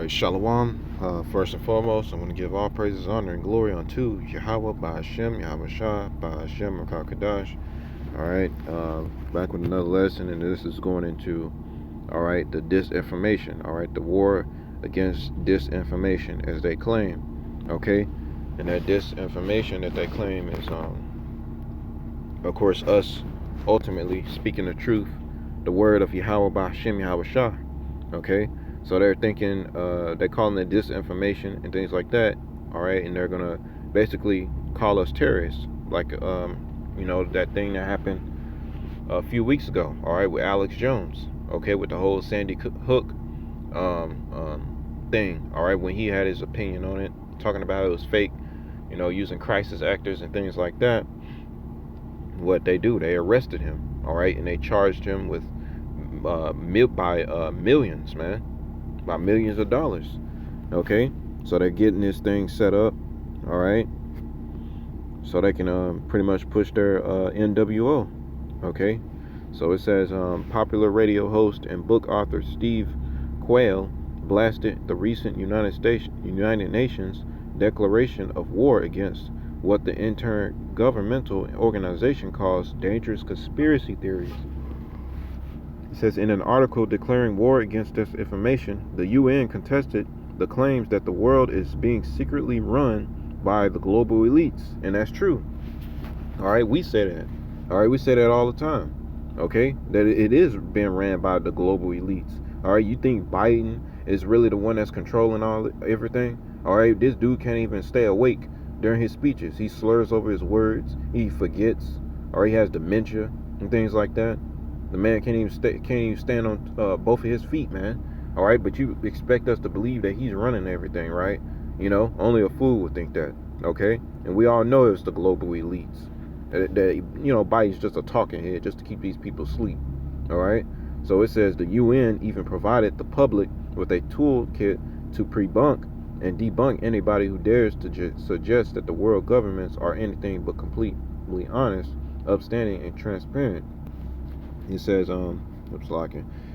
All right, Shalom. First and foremost, I want to give all praises, honor, and glory unto Yahweh, Ba'ashem, Yahweh Shah, Ba'ashem, Rakah Kadash. All right, back with another lesson, and this is going into, all right, the disinformation, all right, the war against disinformation, as they claim, okay? And that disinformation that they claim is, of course, us ultimately speaking the truth, the word of Yahweh, Ba'ashem, Yahweh Shah, okay? So they're thinking, they're calling it disinformation and things like that, all right? And they're gonna basically call us terrorists, like, that thing that happened a few weeks ago, all right, with Alex Jones, okay, with the whole Sandy Hook thing, all right, when he had his opinion on it, talking about it was fake, using crisis actors and things like that. What they do, they arrested him, all right, and they charged him with millions, man. By millions of dollars. Okay, so they're getting this thing set up, all right, so they can pretty much push their NWO. Okay, so it says popular radio host and book author Steve Quayle blasted the recent United Nations declaration of war against what the intergovernmental organization calls dangerous conspiracy theories. It says, in an article declaring war against disinformation, the UN contested the claims that the world is being secretly run by the global elites. And that's true. All right, we say that. All right, we say that all the time. Okay, that it is being ran by the global elites. All right, you think Biden is really the one that's controlling everything? All right, this dude can't even stay awake during his speeches. He slurs over his words. He forgets, or he has dementia and things like that. The man can't even stand on both of his feet, man. All right, but you expect us to believe that he's running everything, right? Only a fool would think that, okay? And we all know it's the global elites. That Biden's just a talking head just to keep these people asleep, all right? So it says the UN even provided the public with a toolkit to pre-bunk and debunk anybody who dares to suggest that the world governments are anything but completely honest, upstanding, and transparent. He says, in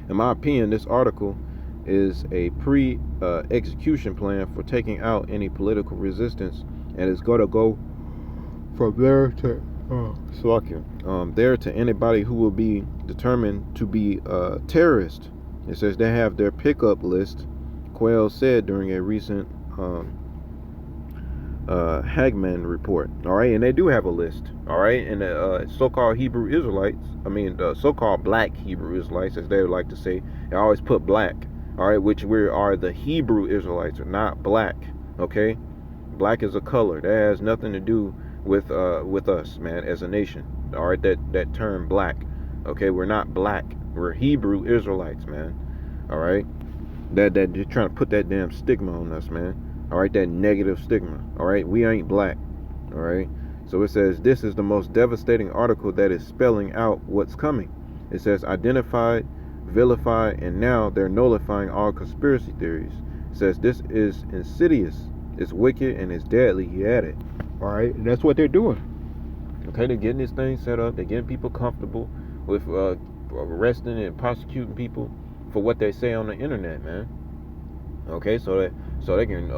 my opinion, this article is a pre-execution plan for taking out any political resistance, and it's going to go from there to there to anybody who will be determined to be a terrorist. It says they have their pickup list, Quayle said during a recent Hagman report. All right, and they do have a list. All right, and the so-called Hebrew Israelites, the so-called black Hebrew Israelites, as they would like to say, they always put black. All right, which we are the Hebrew Israelites, are not black. Okay, black is a color that has nothing to do with us, man, as a nation. All right, that term black. Okay, we're not black. We're Hebrew Israelites, man. All right, that they're trying to put that damn stigma on us, man. All right, that negative stigma. All right, we ain't black. All right, so it says this is the most devastating article that is spelling out what's coming. It says identified, vilified, and now they're nullifying all conspiracy theories. It says this is insidious, it's wicked, and it's deadly. He added. All right, and that's what they're doing. Okay, they're getting this thing set up. They're getting people comfortable with arresting and prosecuting people for what they say on the internet, man. Okay, so they can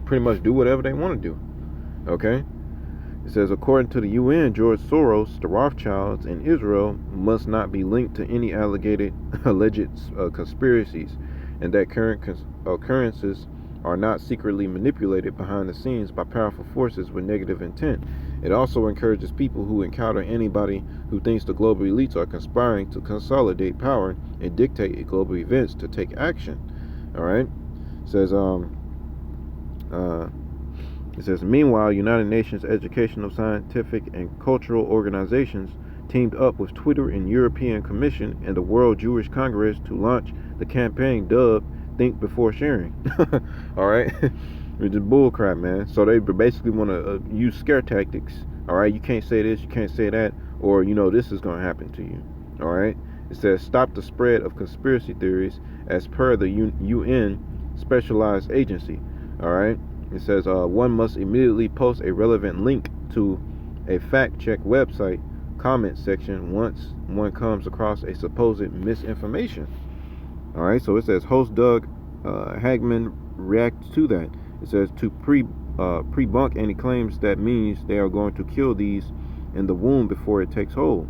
pretty much do whatever they want to do. Okay, it says according to the UN, George Soros, the Rothschilds, and Israel must not be linked to any alleged conspiracies, and that current occurrences are not secretly manipulated behind the scenes by powerful forces with negative intent. It also encourages people who encounter anybody who thinks the global elites are conspiring to consolidate power and dictate global events to take action. All right. It says, meanwhile, United Nations educational, scientific, and cultural organizations teamed up with Twitter and European Commission and the World Jewish Congress to launch the campaign dubbed Think Before Sharing. All right. It's just bullcrap, man. So they basically want to use scare tactics. All right. You can't say this, you can't say that, or this is going to happen to you. All right. It says stop the spread of conspiracy theories as per the UN specialized agency. All right. It says one must immediately post a relevant link to a fact check website comment section once one comes across a supposed misinformation. All right. So it says host Doug Hagman reacts to that. It says to pre-bunk any claims that means they are going to kill these in the womb before it takes hold.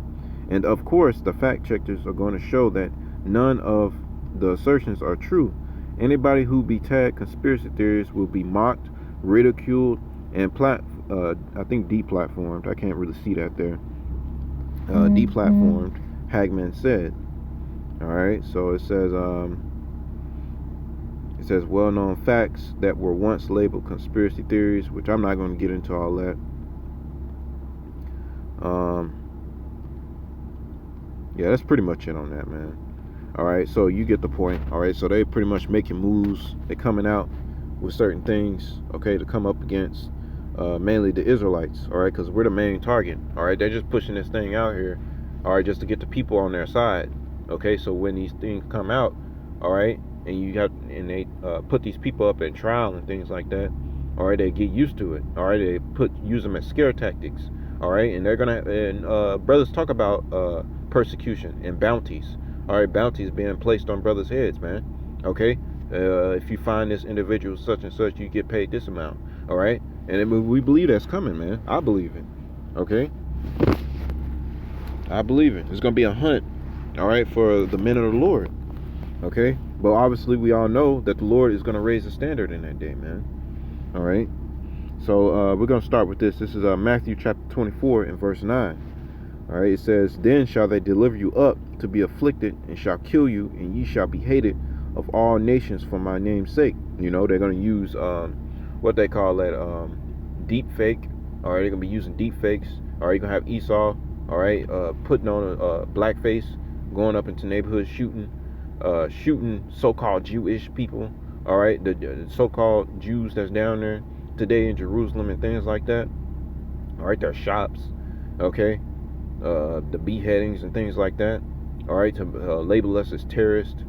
And of course, the fact checkers are going to show that none of the assertions are true. Anybody who be tagged conspiracy theorists will be mocked, ridiculed, and I think deplatformed. I can't really see that there. Deplatformed, Hagman said. All right, so it says well-known facts that were once labeled conspiracy theories, which I'm not going to get into all that. Yeah, that's pretty much it on that, man. All right, so you get the point. All right, so they pretty much making moves. They're coming out with certain things, okay, to come up against mainly the Israelites, all right, because we're the main target. All right, they're just pushing this thing out here, all right, just to get the people on their side. Okay, so when these things come out, all right, and they put these people up in trial and things like that, all right, they get used to it. All right, they use them as scare tactics. All right, and they're gonna brothers talk about persecution and bounties. All right, bounties being placed on brothers' heads, man. Okay, if you find this individual such and such, you get paid this amount. All right, and we believe that's coming, man. I believe it. Okay, I believe it. It's gonna be a hunt. All right, for the men of the Lord. Okay, but obviously we all know that the Lord is gonna raise the standard in that day, man. All right. So we're going to start with this. This is Matthew chapter 24 and verse 9. All right, it says, "Then shall they deliver you up to be afflicted, and shall kill you, and ye shall be hated of all nations for my name's sake." You know, they're going to use what they call that deep fake. All right, they're going to be using deep fakes. All right, you're going to have Esau, all right, putting on a blackface, going up into neighborhoods, shooting so-called Jewish people. All right, the so-called Jews that's down there today in Jerusalem and things like that. All right, their shops, okay, the beheadings and things like that. All right, to label us as terrorists.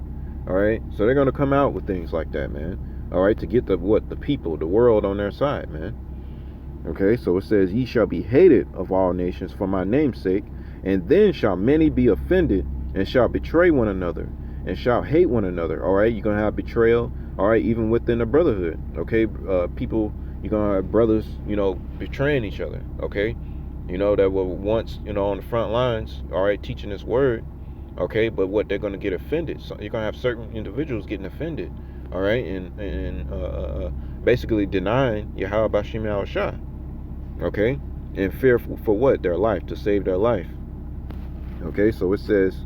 All right, so they're gonna come out with things like that, man. All right, to get the people, the world on their side, man. Okay, so it says, "Ye shall be hated of all nations for my name's sake, and then shall many be offended, and shall betray one another, and shall hate one another." All right, you're gonna have betrayal. All right, even within the brotherhood. Okay, people. You're going to have brothers, you know, betraying each other, okay? You know, that were once, you know, on the front lines, all right, teaching this word, okay? But what they're going to get offended. So you're going to have certain individuals getting offended, all right? And basically denying Yahweh Bashim Yahushua, okay? In fear for what? Their life, to save their life. Okay, so it says,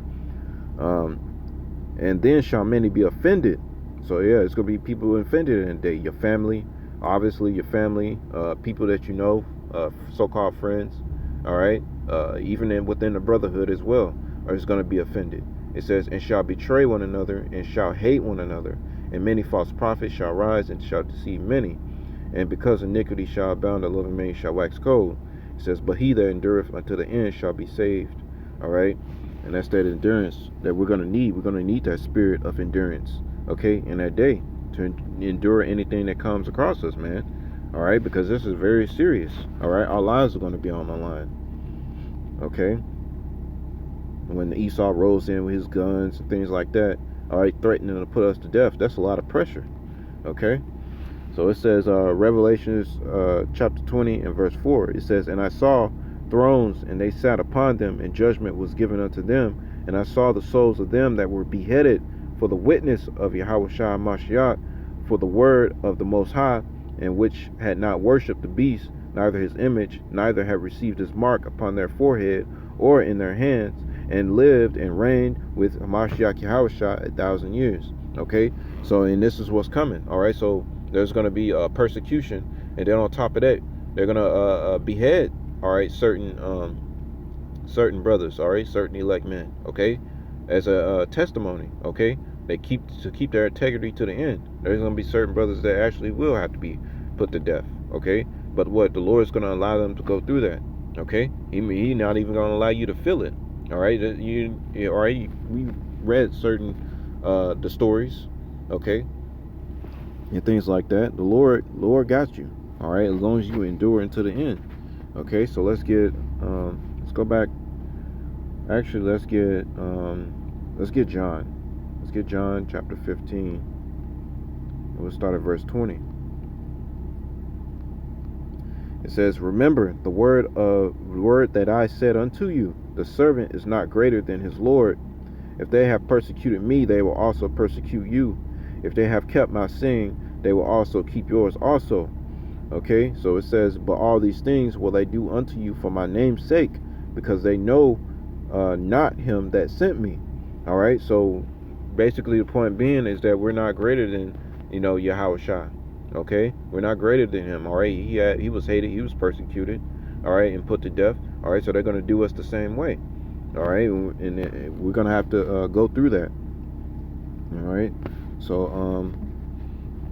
and then shall many be offended. So yeah, it's going to be people offended in the day. Your family, obviously your family, people that you know, so-called friends, all right, even within the brotherhood as well, are just going to be offended. It says, and shall betray one another, and shall hate one another, and many false prophets shall rise and shall deceive many, and because iniquity shall abound, the love of many shall wax cold. It says, but he that endureth unto the end shall be saved. All right, and that's that endurance that we're going to need. We're going to need that spirit of endurance, okay, in that day, to endure anything that comes across us, man. All right, because this is very serious. All right, our lives are going to be on the line. Okay, when Esau rolls in with his guns and things like that, all right, threatening to put us to death, that's a lot of pressure. Okay, so it says Revelations chapter 20 and verse 4. It says, and I saw thrones, and they sat upon them, and judgment was given unto them, and I saw the souls of them that were beheaded for the witness of Yahushua Mashiach, for the word of the Most High, and which had not worshipped the beast, neither his image, neither had received his mark upon their forehead or in their hands, and lived and reigned with Mashiach Yahushua 1,000 years. Okay, so and this is what's coming. All right, so there's going to be persecution, and then on top of that, they're going to behead, all right, certain brothers, all right, certain elect men, okay, as a testimony, okay. They keep their integrity to the end. There's going to be certain brothers that actually will have to be put to death, okay. But what the Lord is going to allow them to go through that, okay. He not even going to allow you to feel it, all right. All right. We read certain the stories, okay, and things like that. The Lord got you, all right, as long as you endure into the end. Okay, so let's go back. Actually, let's get John chapter 15. We'll start at verse 20. It says, "Remember the word that I said unto you, the servant is not greater than his Lord. If they have persecuted me, they will also persecute you. If they have kept my saying, they will also keep yours also." Okay, so it says, "But all these things will they do unto you for my name's sake, because they know not him that sent me." All right, so basically the point being is that we're not greater than, Yahushua. Okay, we're not greater than him. All right, he was hated, he was persecuted, all right, and put to death. All right, so they're going to do us the same way. All right, and we're going to have to go through that. All right, so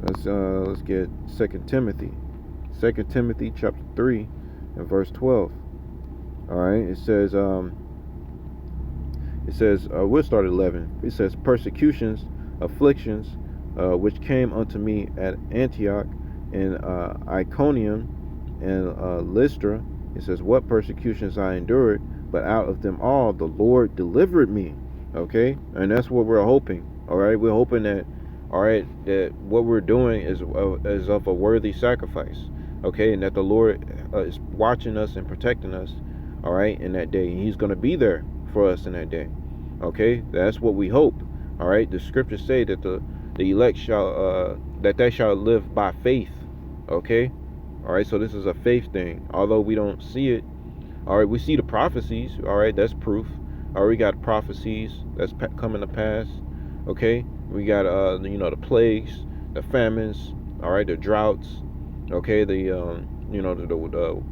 let's get 2 Timothy. 2 Timothy chapter 3 and verse 12. All right, it says we'll start at 11. It says, "Persecutions, afflictions, which came unto me at Antioch and Iconium and Lystra." It says, "What persecutions I endured, but out of them all the Lord delivered me." Okay, and that's what we're hoping. All right, we're hoping that, all right, that what we're doing is of a worthy sacrifice. Okay, and that the Lord is watching us and protecting us. All right, in that day, and He's going to be there for us in that day. Okay, that's what we hope. All right, the scriptures say that the elect shall that they shall live by faith. Okay, all right, so this is a faith thing. Although we don't see it, all right, we see the prophecies. All right, that's proof. All right, we got prophecies that's coming to pass. Okay, we got the plagues, the famines. All right, the droughts. Okay, the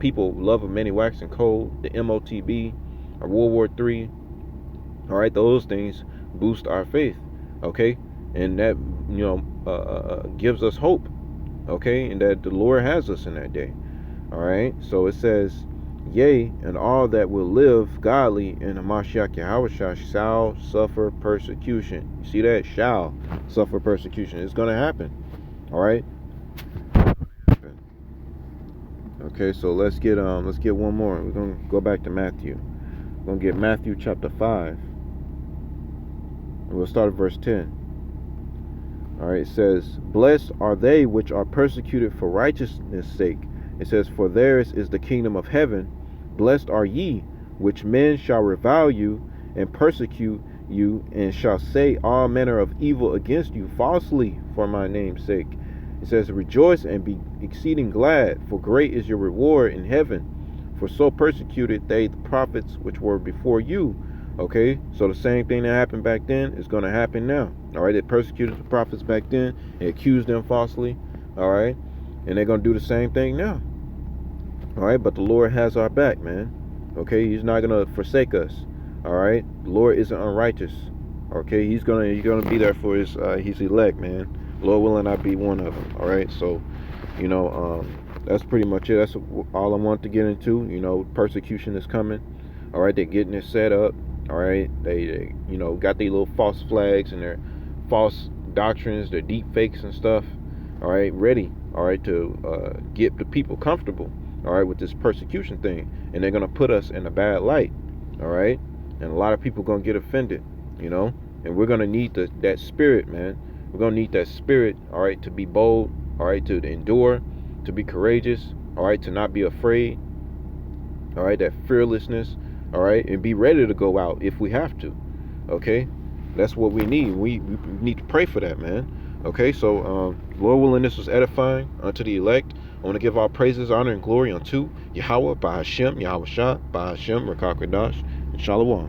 people love of many waxing cold. The MOTB, or World War III. All right, those things boost our faith. Okay, and that gives us hope. Okay, and that the Lord has us in that day. All right, so it says, "Yea, and all that will live godly in Hamashiach Yahushua shall suffer persecution." You see that? Shall suffer persecution. It's going to happen. All right. Okay, so let's get one more. We're gonna go back to Matthew. We're gonna get Matthew chapter 5. And we'll start at verse 10. All right, it says, "Blessed are they which are persecuted for righteousness' sake." It says, "For theirs is the kingdom of heaven. Blessed are ye, which men shall revile you and persecute you, and shall say all manner of evil against you falsely for my name's sake." It says, "Rejoice and be exceeding glad, for great is your reward in heaven. For so persecuted they the prophets which were before you." Okay, so the same thing that happened back then is going to happen now. All right, they persecuted the prophets back then, they accused them falsely. All right, and they're going to do the same thing now. All right, but the Lord has our back, man. Okay, He's not going to forsake us. All right, the Lord isn't unrighteous. Okay, He's gonna be there for His elect, man. Lord willing, I be one of them. All right, so that's pretty much it. That's all I want to get into. Persecution is coming. All right, they're getting it set up. All right, they got these little false flags and their false doctrines, their deep fakes and stuff. All right, ready. All right, to get the people comfortable. All right, with this persecution thing, and they're gonna put us in a bad light. All right, and a lot of people gonna get offended. And we're gonna need that spirit, man. We're going to need that spirit, all right, to be bold, all right, to endure, to be courageous, all right, to not be afraid, all right, that fearlessness, all right, and be ready to go out if we have to, okay? That's what we need. We need to pray for that, man. Okay, so Lord willing, this was edifying unto the elect. I want to give all praises, honor, and glory unto Yahweh, by Hashem, Yahweh Shah, by Hashem, Rakakwadash, and Shalom.